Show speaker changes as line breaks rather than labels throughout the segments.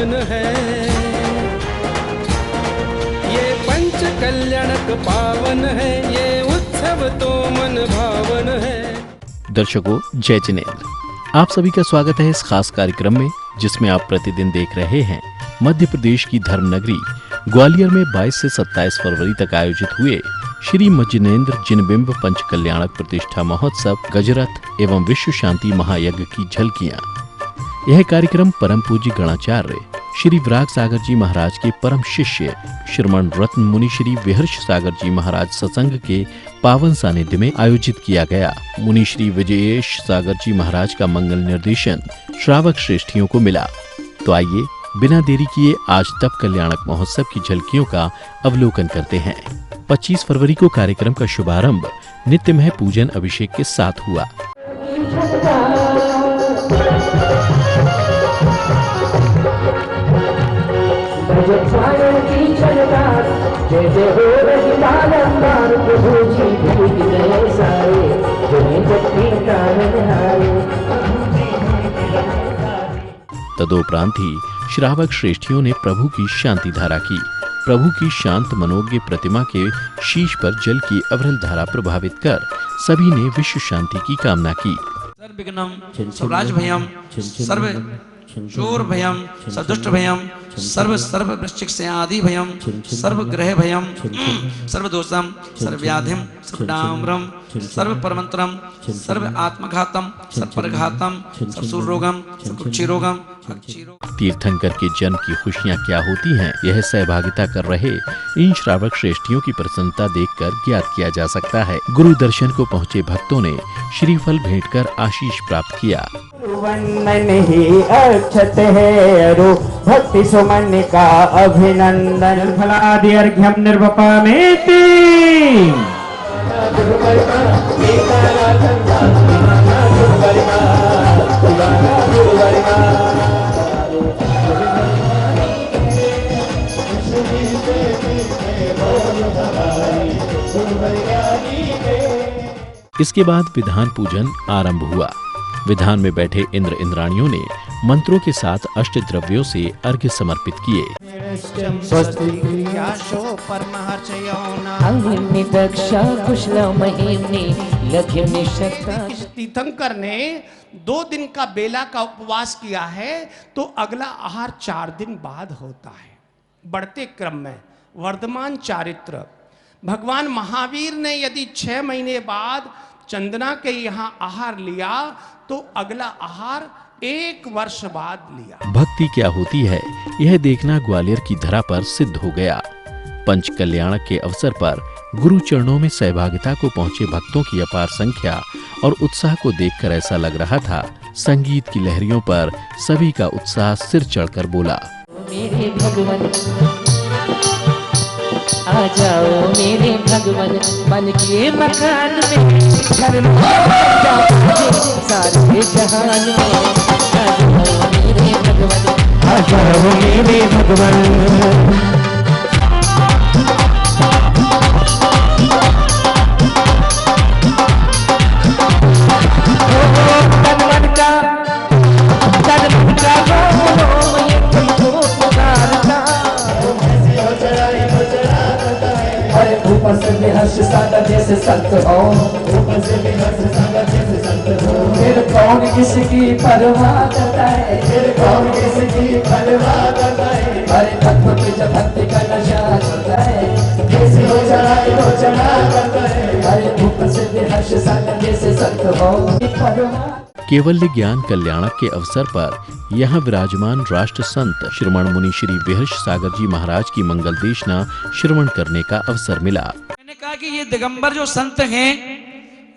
पावन है, ये पंच कल्याणक पावन है, ये उत्सव तो मन भावन है।
दर्शकों, जय जिनेंद्र। आप सभी का स्वागत है इस खास कार्यक्रम में, जिसमें आप प्रतिदिन देख रहे हैं मध्य प्रदेश की धर्मनगरी ग्वालियर में 22 से 27 फरवरी तक आयोजित हुए श्री मज्जिनेंद्र जिनबिंब पंच कल्याणक प्रतिष्ठा महोत्सव, गजरथ एवं विश्व शांति महायज्ञ की झलकियां। यह कार्यक्रम परम पूज्य गणाचार्य श्री विराग सागर जी महाराज के परम शिष्य श्रमण रत्न मुनि श्री विहर्ष सागर जी महाराज सत्संग के पावन सानिध्य में आयोजित किया गया। मुनि श्री विजयेश सागर जी महाराज का मंगल निर्देशन श्रावक श्रेष्ठियों को मिला। तो आइए बिना देरी किए आज तप कल्याणक महोत्सव की झलकियों का अवलोकन करते हैं। 25 फरवरी को कार्यक्रम का शुभारंभ नित्यमय पूजन अभिषेक के साथ हुआ। तदोपरांत ही श्रावक श्रेष्ठियों ने प्रभु की शांति धारा की। प्रभु की शांत मनोज्ञ प्रतिमा के शीश पर जल की अविरल धारा प्रभावित कर सभी ने विश्व शांति की कामना की।
सर्वविघ्नं सर्वराज भयम सर्व चोर भयम सदुष्ट भयम सर्व वृश्चिक से आदि भयम सर्व ग्रह भयम सर्व दोषम सर्व व्याधिम सर्व डाम्रम सर्व परमंत्रम सर्व आत्मघातम सर्व परघातम सर्व सूरोगम सर्व कुक्षिरोगम।
तीर्थंकर के जन्म की खुशियाँ क्या होती हैं, यह सहभागिता कर रहे इन श्रावक श्रेष्ठियों की प्रसन्नता देखकर ज्ञात किया जा सकता है। गुरु दर्शन को पहुँचे भक्तों ने श्रीफल भेंट कर आशीष प्राप्त किया।
ही अक्षत है अरु भक्ति सुमन का अभिनंदन फलादि अर्घ्यम निर्वपामेति।
इसके बाद विधान पूजन आरंभ हुआ। विधान में बैठे इंद्र इंद्राणियों ने मंत्रों के साथ अष्ट द्रव्यों से अर्घ्य समर्पित किए।
तीर्थंकर ने 2 दिन का बेला का उपवास किया है, तो अगला आहार 4 दिन बाद होता है। बढ़ते क्रम में वर्धमान चारित्र भगवान महावीर ने यदि 6 महीने बाद चंदना के यहाँ आहार लिया, तो अगला आहार 1 वर्ष बाद लिया।
भक्ति क्या होती है, यह देखना ग्वालियर की धरा पर सिद्ध हो गया। पंच कल्याणक के अवसर पर गुरु चरणों में सहभागिता को पहुंचे भक्तों की अपार संख्या और उत्साह को देखकर ऐसा लग रहा था संगीत की लहरियों पर सभी का उत्साह सिर चढ़कर बोला।
मेरे भगवान आ जाओ मेरे भगवान, मन के मकान में घर में सारे जहान में। आ जाओ मेरे भगवान, आ जाओ मेरे भगवान। जैसे संत हो, फिर कौन किसकी परवाह करता है, फिर कौन किसकी परवाह करता है। हरे तत्व की जब भक्ति का नशा चढ़ता है, जैसे हो चढ़ा करता है। हरे धूप से हर्ष सागर जैसे संत हो परवाह।
केवल्य ज्ञान कल्याणक के अवसर पर यहाँ विराजमान राष्ट्र संत श्रमण मुनि श्री विहर्ष सागर जी महाराज की मंगल देशना श्रवण करने का अवसर मिला।
मैंने कहा कि ये दिगंबर जो संत हैं,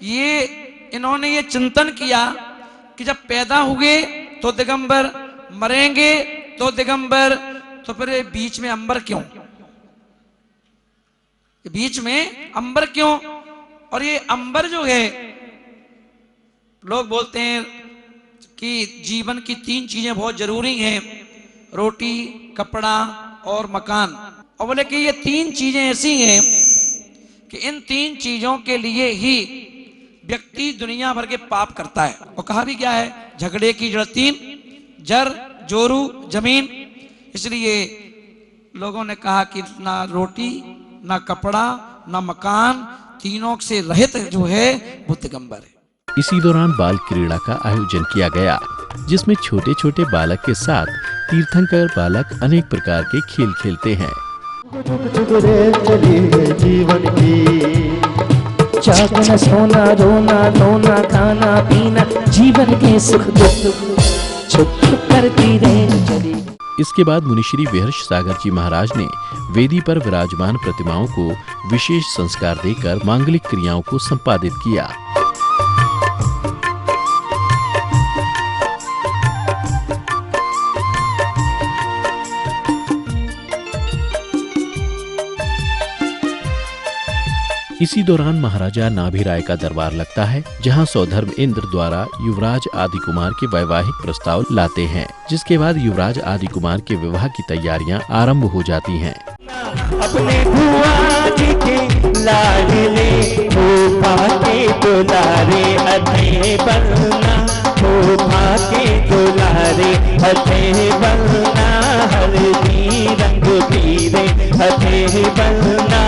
ये इन्होंने ये चिंतन किया कि जब पैदा हुए तो दिगंबर, मरेंगे तो दिगंबर, तो फिर बीच में अंबर क्यों, बीच में अंबर क्यों। और ये अंबर जो है, लोग बोलते हैं कि जीवन की 3 चीजें बहुत जरूरी हैं, रोटी, कपड़ा और मकान। और बोले कि ये 3 चीजें ऐसी हैं कि इन 3 चीजों के लिए ही व्यक्ति दुनिया भर के पाप करता है। और कहा भी क्या है, झगड़े की जड़ 3, जर, जोरू, जमीन। इसलिए लोगों ने कहा कि ना रोटी, ना कपड़ा, ना मकान, तीनों से रहित जो है वो दिगंबर है।
इसी दौरान बाल क्रीड़ा का आयोजन किया गया, जिसमें छोटे छोटे बालक के साथ तीर्थंकर बालक अनेक प्रकार के खेल खेलते हैं।
जीवन की जागना, सोना, रोना, धोना, खाना पीना, जीवन के सुख दुख छुप करती रहे चली।
इसके बाद मुनिश्री विहर्ष सागर जी महाराज ने वेदी पर विराजमान प्रतिमाओं को विशेष संस्कार देकर मांगलिक क्रियाओं को संपादित किया। इसी दौरान महाराजा नाभिराय का दरबार लगता है, जहां सौधर्म इंद्र द्वारा युवराज आदि कुमार के वैवाहिक प्रस्ताव लाते हैं, जिसके बाद युवराज आदि कुमार के विवाह की तैयारियां आरंभ हो जाती हैं।
अपने बुआ जी के लाडले फूफा के दुलारे हथे बनना, फूफा के दुलारे हथे बनना, हल्दी रंग पीरे हथे बनना।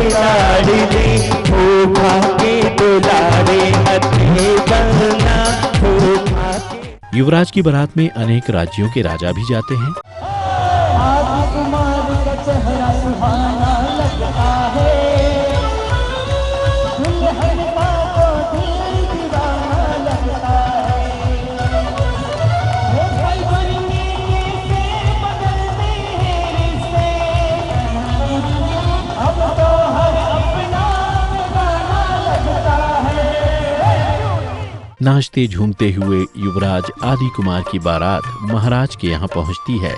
लाडले फूफा के दुलारे हथे बनना, फूफा के।
युवराज की बारात में अनेक राज्यों के राजा भी जाते हैं।
कुमार का चेहरा सुहाना लगता है, दुल्हन को दिल दीवाना लगता है। वो भाई बनने से बदलते हैं रिश्ते, अब तो हर अपना गाना लगता है।
नाचते झूमते हुए युवराज आदि कुमार की बारात महाराज के यहाँ पहुँचती है।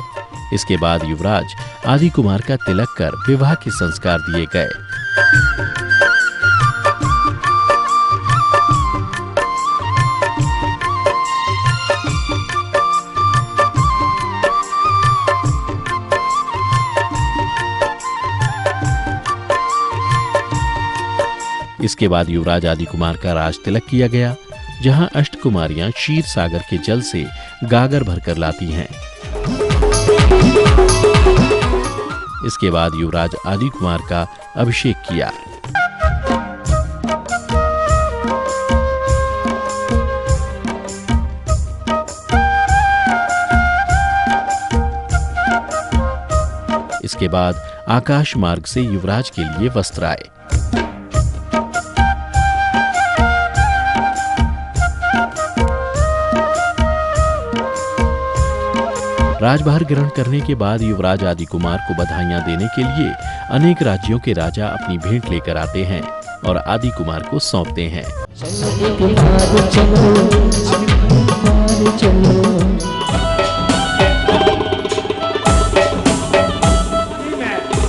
इसके बाद युवराज आदि कुमार का तिलक कर विवाह के संस्कार दिए गए। इसके बाद युवराज आदि कुमार का राज तिलक किया गया, जहां अष्ट कुमारियां क्षीर सागर के जल से गागर भरकर लाती हैं। इसके बाद युवराज आदि कुमार का अभिषेक किया। इसके बाद आकाश मार्ग से युवराज के लिए वस्त्र आए। राजभार ग्रहण करने के बाद युवराज आदि कुमार को बधाइयां देने के लिए अनेक राज्यों के राजा अपनी भेंट लेकर आते हैं और आदि कुमार को सौंपते हैं।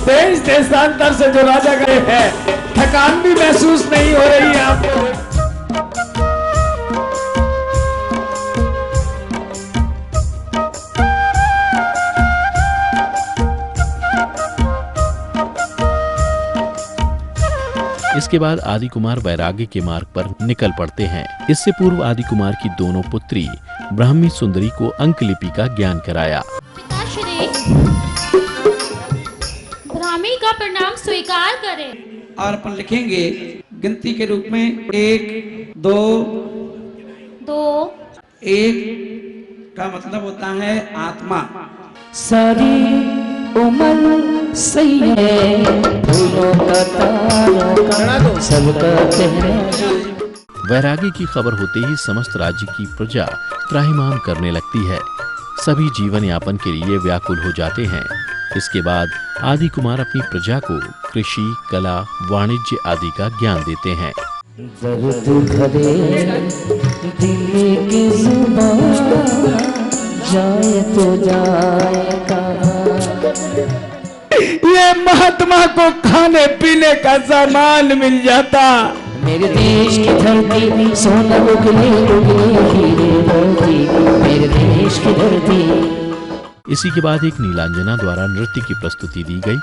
देश देशांतर से जो राजा गए हैं, थकान भी महसूस नहीं हो रही है आपको।
इसके बाद आदि कुमार वैराग्य के मार्ग पर निकल पड़ते हैं। इससे पूर्व आदि कुमार की दोनों पुत्री ब्राह्मी सुंदरी को अंक लिपि का ज्ञान कराया।
पिताश्री, ब्राह्मी का प्रणाम स्वीकार करें।
और अपन लिखेंगे गिनती के रूप में 1 2
2।
1 का मतलब होता है आत्मा।
सारी उम्र सही है, फूलों का तारों का सबका चेहरा।
वैराग्य की खबर होते ही समस्त राज्य की प्रजा त्राहिमाम करने लगती है। सभी जीवन यापन के लिए व्याकुल हो जाते हैं। इसके बाद आदि कुमार अपनी प्रजा को कृषि, कला, वाणिज्य आदि का ज्ञान देते हैं।
दर्द भरे दिल की जुबान जाए तो जाए कहाँ।
ये महात्मा को खाने पीने का सामान मिल जाता।
मेरे देश की धरती सोना उगले उगले हीरे मोती, मेरे देश की धरती।
इसी के बाद एक नीलांजना द्वारा नृत्य की प्रस्तुति दी गई,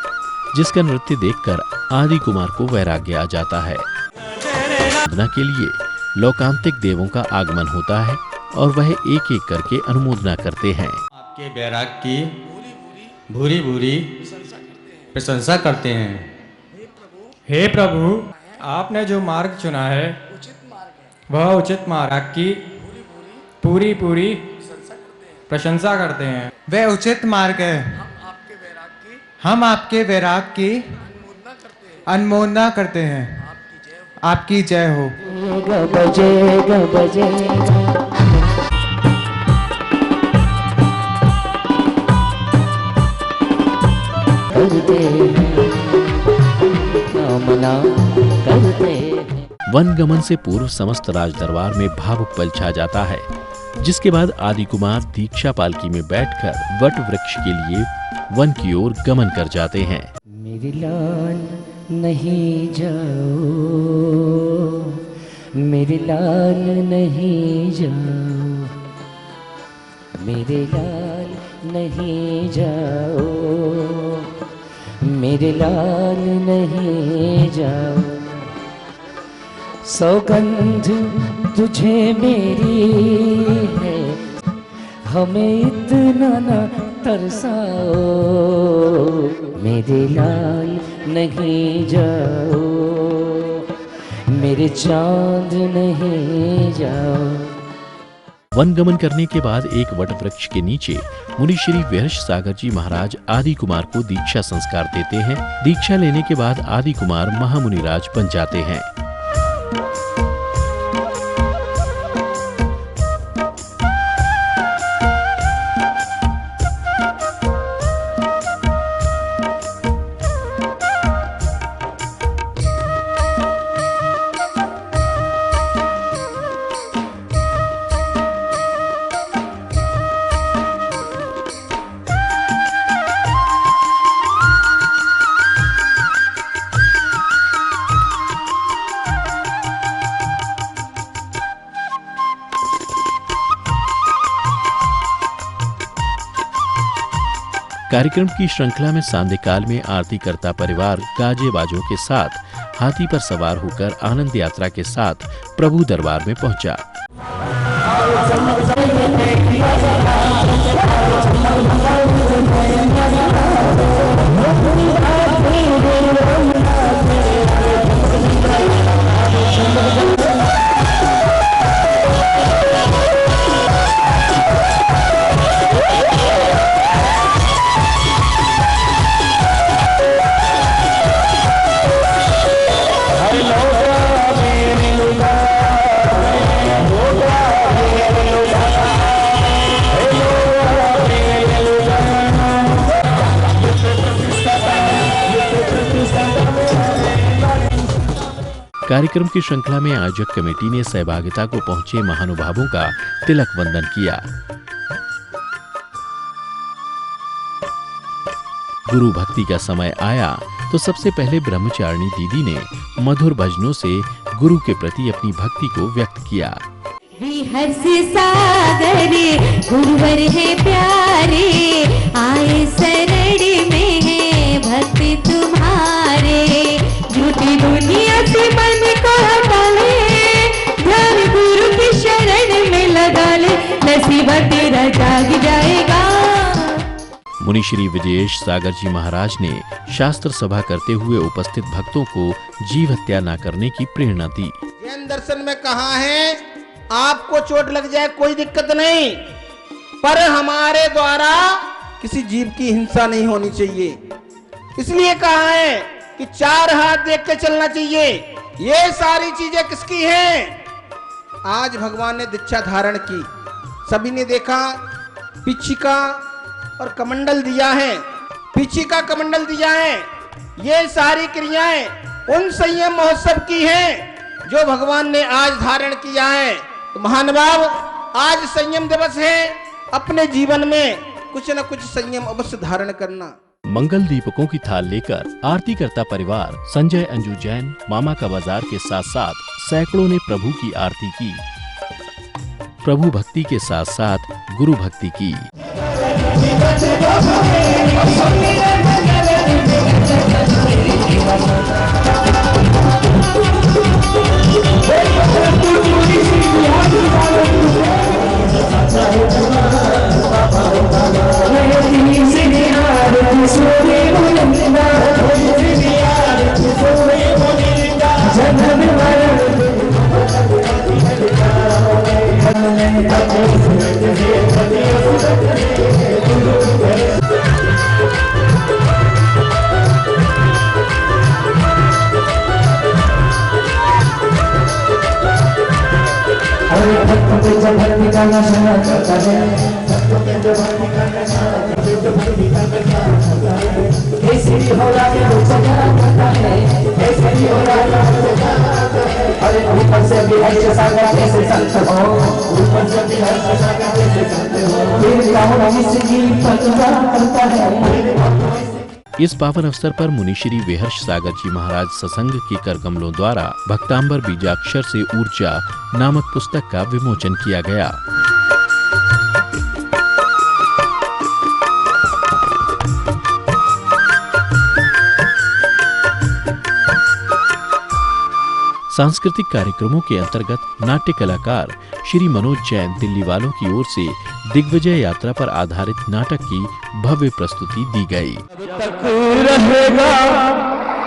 जिसका नृत्य देखकर आदि कुमार को वैराग्य आ जाता है। साधना के लिए लोकांतिक देवों का आगमन होता है और वह एक एक करके अनुमोदना करते हैं।
आपके बैराग की भूरी भूरी प्रशंसा करते हैं। हे प्रभु, आपने जो मार्ग चुना है वह उचित मार्ग, आपकी पूरी पूरी प्रशंसा करते हैं। वह उचित मार्ग है। हम आपके वैराग की अनुमोदना करते हैं। आपकी जय हो।
बजेगा बजेगा करते हैं, कामना करते हैं।
वन गमन से पूर्व समस्त राज दरबार में भावुक पल छा जाता है, जिसके बाद आदि कुमार दीक्षा पालकी में बैठकर वट वृक्ष के लिए वन की ओर गमन कर जाते हैं।
मेरी लाल नहीं जाओ, मेरी लाल नहीं जाओ, मेरे लाल नहीं जाओ, मेरे लाल नहीं जाओ। सौगंध तुझे मेरी है, हमें इतना न तरसाओ, मेरे लाल नहीं जाओ, मेरे चांद नहीं जाओ।
वन गमन करने के बाद एक वट वृक्ष के नीचे मुनि श्री विहर्ष सागर जी महाराज आदि कुमार को दीक्षा संस्कार देते हैं। दीक्षा लेने के बाद आदि कुमार महामुनिराज बन जाते हैं। कार्यक्रम की श्रृंखला में सांध्य काल में आरती करता परिवार गाजे बाजों के साथ हाथी पर सवार होकर आनंद यात्रा के साथ प्रभु दरबार में पहुंचा। कार्यक्रम की श्रृंखला में आयोजक कमेटी ने सहभागिता को पहुंचे महानुभावों का तिलक वंदन किया। गुरु भक्ति का समय आया तो सबसे पहले ब्रह्मचारिणी दीदी ने मधुर भजनों से गुरु के प्रति अपनी भक्ति को व्यक्त किया।
हर्ष सागरे गुरुवर है प्यारे, आए शरण में है भक्ति तुम्हारे, झूठी दुनिया से मन को हटा ले, ध्यान गुरु की शरण में लगा ले, नसीब तेरा जाग जाएगा।
मुनि श्री विजयेश सागर जी महाराज ने शास्त्र सभा करते हुए उपस्थित भक्तों को जीव हत्या न करने की प्रेरणा दी।
जैन दर्शन में कहा है आपको चोट लग जाए कोई दिक्कत नहीं, पर हमारे द्वारा किसी जीव की हिंसा नहीं होनी चाहिए। इसलिए कहा है कि चार हाथ देख के चलना चाहिए। ये सारी चीजें किसकी हैं? आज भगवान ने दीक्षा धारण की, सभी ने देखा, पिछिका और कमंडल दिया है, पिछिका कमंडल दिया है। ये सारी क्रियाएं उन संयम महोत्सव की हैं जो भगवान ने आज धारण किया है। तो महानुभाव, आज संयम दिवस है, अपने जीवन में कुछ न कुछ संयम अवश्य धारण करना।
मंगल दीपकों की थाल लेकर आरती करता परिवार संजय अंजू जैन मामा का बाजार के साथ साथ सैकड़ों ने प्रभु की आरती की। प्रभु भक्ति के साथ साथ गुरु भक्ति की।
अरे भक्त पे जब भक्ति का नशा चढ़ता है, भक्त पे जब भक्ति का नशा, भक्ति का नशा चढ़ता है, केसरी हो राजा वो सजा करता है, केसरी हो राजा वो सजा करता है। अरे ऊपर से भी ऐसे सागर कैसे संत हो, ऊपर से भी ऐसे सागर कैसे संत हो, फिर कौन किसकी परवाह करता है।
इस पावन अवसर पर मुनिश्री वेहर्ष सागर जी महाराज सत्संग के कर कमलों द्वारा भक्तांबर बीजाक्षर से ऊर्जा नामक पुस्तक का विमोचन किया गया। सांस्कृतिक कार्यक्रमों के अंतर्गत नाट्य कलाकार श्री मनोज जैन दिल्ली वालों की ओर से दिग्विजय यात्रा पर आधारित नाटक की भव्य प्रस्तुति दी गई।
तक रहेगा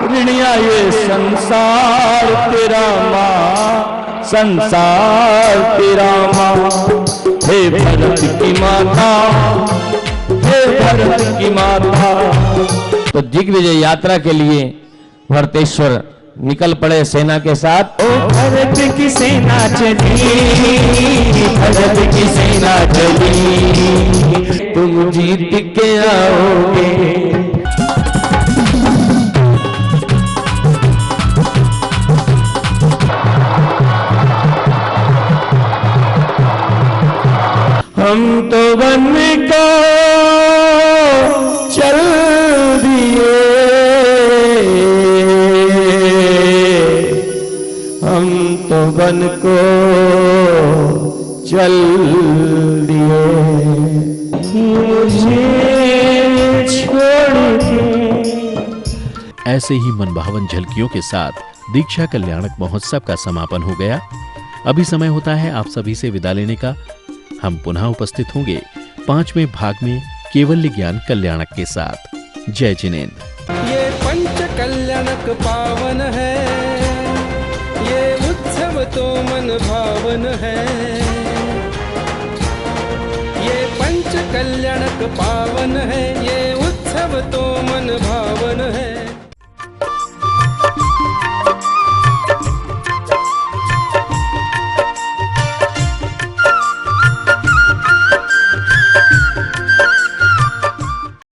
ऋणिया ये संसार तेरा माँ, संसार तेरा माँ। हे भरत की माता, हे भरत की माता। तो दिग्विजय यात्रा के लिए भरतेश्वर निकल पड़े सेना के साथ। ओ भरत की सेना चली, भरत की सेना चली, तुम जीत के आओगे। हम तो वन को चल दिए, हम तो वन को चल दिए, मुझे छोड़ के।
ऐसे ही मनभावन झलकियों के साथ दीक्षा कल्याणक महोत्सव का समापन हो गया। अभी समय होता है आप सभी से विदा लेने का। हम पुनः उपस्थित होंगे 5वें भाग में केवल्य ज्ञान कल्याणक के साथ। जय जिनेंद्र।
ये पंच कल्याणक पावन है, ये उत्सव तो मन भावन है। ये पंच कल्याणक पावन है, ये उत्सव तो मन भावन है।